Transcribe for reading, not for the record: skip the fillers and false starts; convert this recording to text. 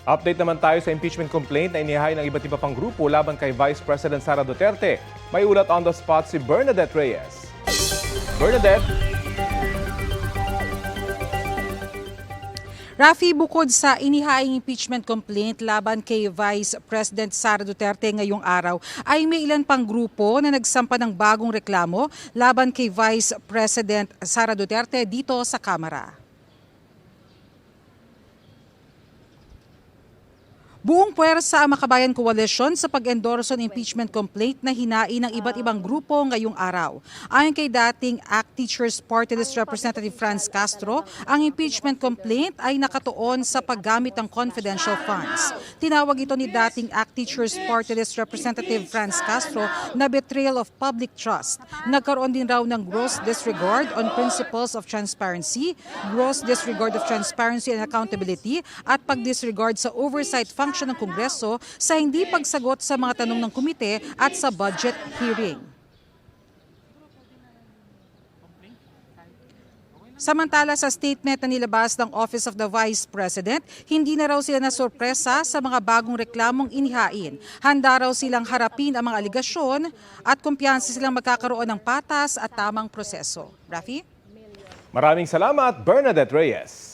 Update naman tayo sa impeachment complaint na inihain ng iba't iba pang grupo laban kay Vice President Sara Duterte. May ulat on the spot si Bernadette Reyes. Bernadette? Rafi, bukod sa inihaing impeachment complaint laban kay Vice President Sara Duterte ngayong araw, ay may ilan pang grupo na nagsampa ng bagong reklamo laban kay Vice President Sara Duterte dito sa Kamara. Buong puwersa ang Makabayan Coalition sa pag-endorso ng impeachment complaint na hinain ng iba't ibang grupo ngayong araw. Ayon kay dating ACT Teachers Party List Representative Franz Castro, ang impeachment complaint ay nakatuon sa paggamit ng confidential funds. Tinawag ito ni dating ACT Teachers Party List Representative Franz Castro na betrayal of public trust. Nagkaroon din raw ng gross disregard on principles of transparency, gross disregard of transparency and accountability, at pag-disregard sa oversight function ng Kongreso sa hindi pagsagot sa mga tanong ng komite at sa budget hearing. Samantala sa statement na nilabas ng Office of the Vice President, hindi na raw sila nasorpresa sa mga bagong reklamong inihain. Handa raw silang harapin ang mga aligasyon at kumpiyansa silang magkakaroon ng patas at tamang proseso. Rafi? Maraming salamat, Bernadette Reyes.